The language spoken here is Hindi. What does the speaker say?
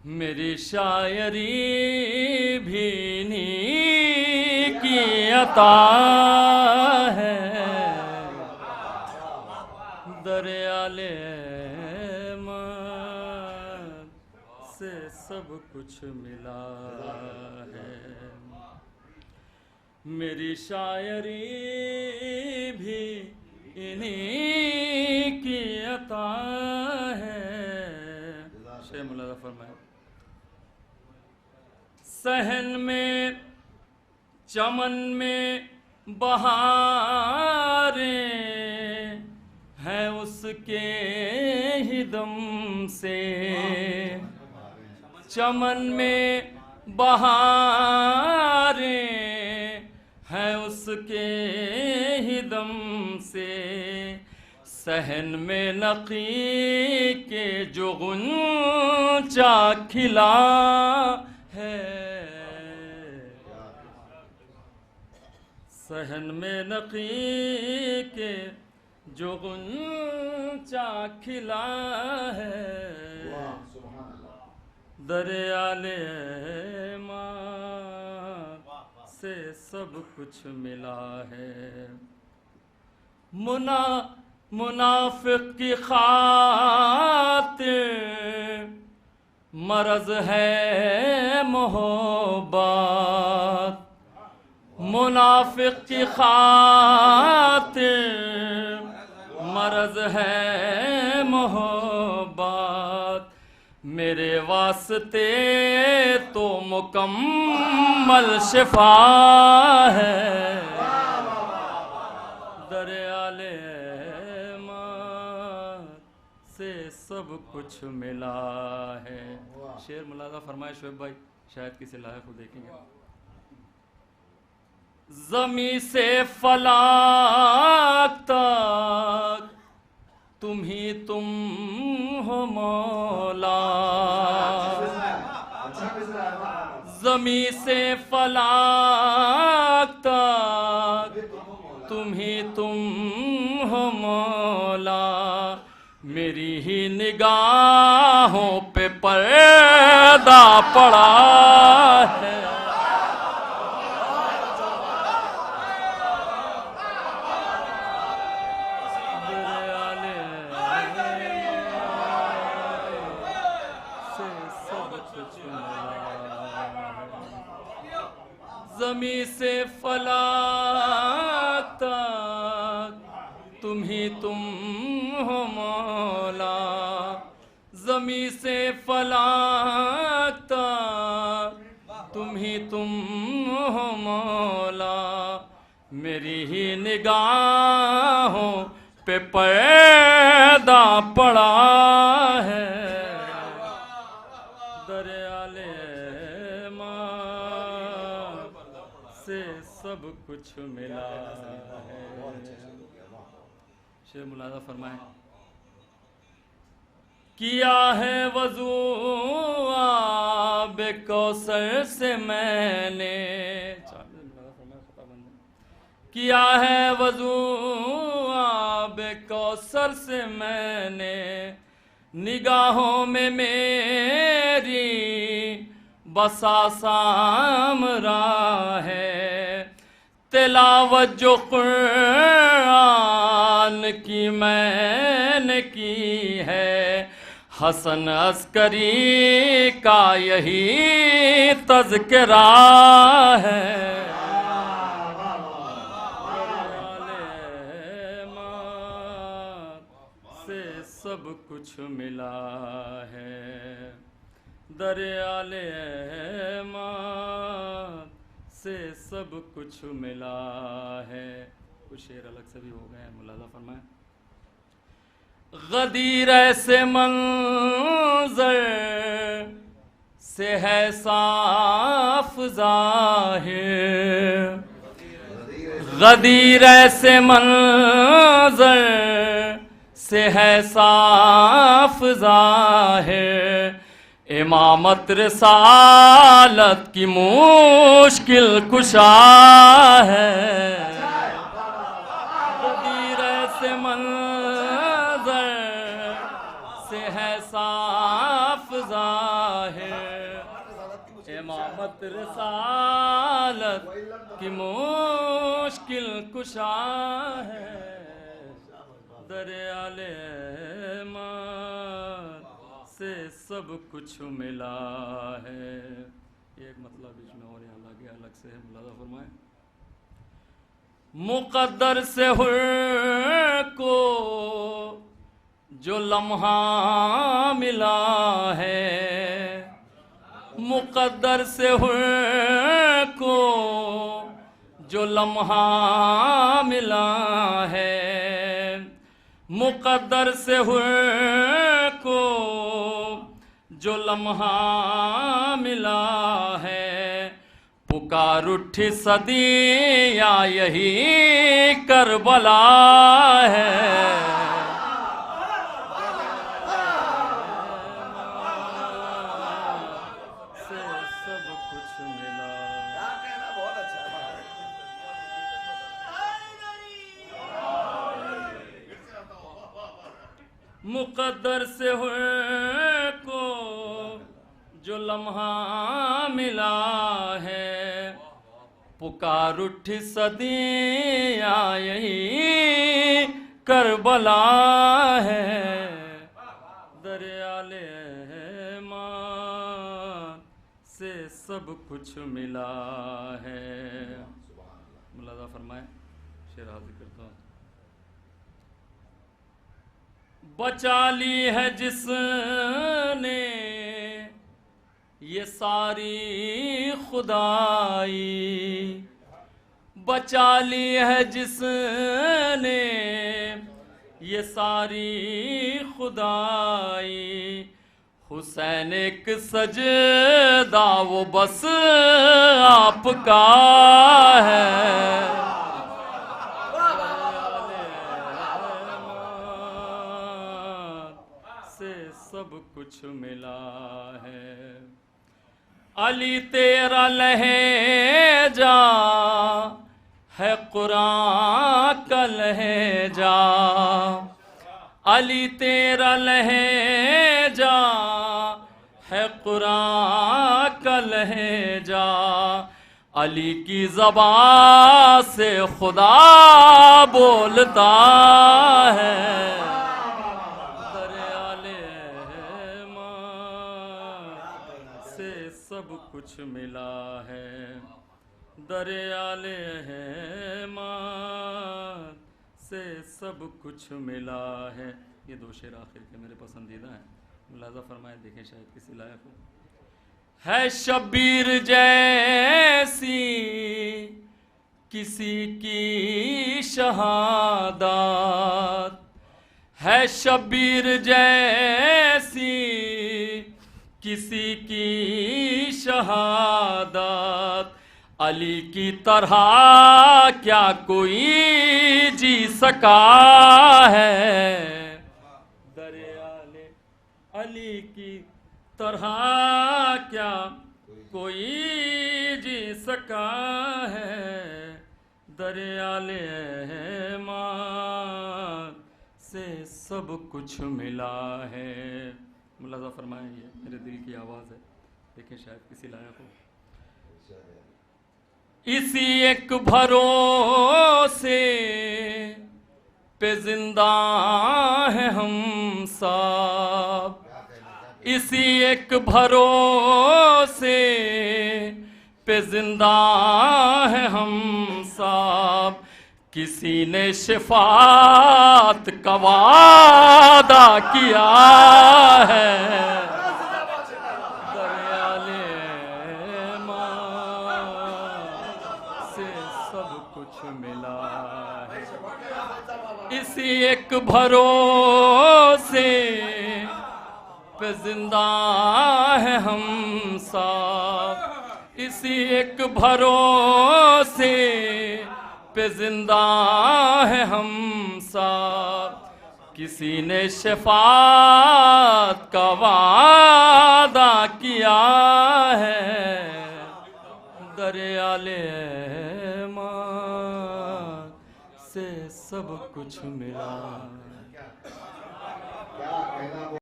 मेरी शायरी भी इन्हीं की अता है, दरियाले मन से सब कुछ मिला है। मेरी शायरी भी इन्हीं की अता है। शेर मुलाज़ा फरमाए, सहन में चमन में बहारें हैं उसके ही दम से, चमन में बहारें हैं उसके ही दम से, सहन में नकी के जो गुंचा खिला है, सहन में नकी के जो गुंचा खिला है, दरियाले माँ से सब कुछ मिला है। मुनाफिक की खातिर मरज है मोहब्बत, मुनाफिक की खातिर मरज है मोहब्बत, मेरे वास्ते तो मुकम्मल शिफा है, दरियाले माँ से सब कुछ मिला है। शेर मुलाज़ा फरमाए शोएब भाई, शायद किसी लायक को देखेंगे। ज़मी से फलाक तक तुम ही तुम हो मौला, ज़मी से फलाक तक तुम ही तुम हो मौला, मेरी ही निगाहों पे पर्दा पड़ा है, ज़मी से फलाक तक तुम ही तुम हो मौला, ज़मी से फलाक तक तुम ही तुम हो मौला, मेरी ही निगाहों पे पर्दा पड़ा है, दरियाले से सब कुछ मिला है। शेर मुलाज़ा फरमाए, किया है वज़ू आब कौसर से मैंने, किया है वज़ू आब कौसर से मैंने, निगाहों में मेरी बसा सामरा है, तिलावत जो कुरान की मैंने की है, हसन अस्करी का यही तज़किरा है, से सब कुछ मिला है, दरियाले माँ से सब कुछ मिला है। कुछ शेर अलग से भी हो गए हैं, मुलाज़ा फरमाए, गदीर ऐसे मंज़र से है साफ ज़ाहिर, गदीर ऐसे मंज़र से है साफ ज़ाहिर, इमामत रिसालत की मुश्किल कुशा है, गदीर ऐसे मंज़र से है साफ ज़ाहिर, ताहिर इमामत रिसालत की मुश्किल कुशा है, दरियाले अहमद से सब कुछ मिला है। ये एक मतलब बीच में और यहाँ लगे अलग से है, मुलाजा फरमाए। मुक़द्दर से हुर को जो लम्हा मिला है, मुक़द्दर से हुर को जो लम्हा मिला है, मुक़द्दर से हुर को जो लम्हा मिला है, पुकार उठी सदिया यही करबला है। से सब कुछ मिला। बहुत अच्छा मुक़द्दर से हुए को जो लम्हा मिला है, पुकार उठी सदिया यही करबला है, दरियाले अहमद से सब कुछ मिला है। मुलाजा फरमाए, शेर हाजिर करता हूँ। बचा ली है जिसने ये सारी खुदाई, बचा ली है जिसने ये सारी खुदाई, हुसैन एक सजदा वो बस आपका है, से सब कुछ मिला है। अली तेरा लहजा है कुरान का लहजा, अली तेरा लहजा है कुरान का लहजा, अली की ज़बान से खुदा बोलता है, सब कुछ मिला है, दरियाले अहमद से सब कुछ मिला है। ये दो शेर आखिर के मेरे पसंदीदा हैं, मुलाजा फरमाए, देखें शायद किसी लायक हो। है शब्बीर जैसी किसी की शहादत, है शब्बीर जैसी किसी की शहादत, अली की तरह क्या कोई जी सका है, दरियाले अली की तरह क्या कोई जी सका है, दरियाले अहमद से सब कुछ मिला है। मुलाजा फरमाए, ये मेरे दिल की आवाज़ है, देखें शायद किसी लायक हो। इसी एक भरोसे पे जिंदा है हम सब, इसी एक भरोसे पे जिंदा है हम सब, किसी ने शिफात का वादा किया है, दरियाले अहमद से सब कुछ मिला है। इसी एक भरोसे पे जिंदा है हम सब, इसी एक भरोसे पे जिंदा है हम सब, किसी ने शफात का वादा किया है, दरियाले अहमद से सब कुछ मिला।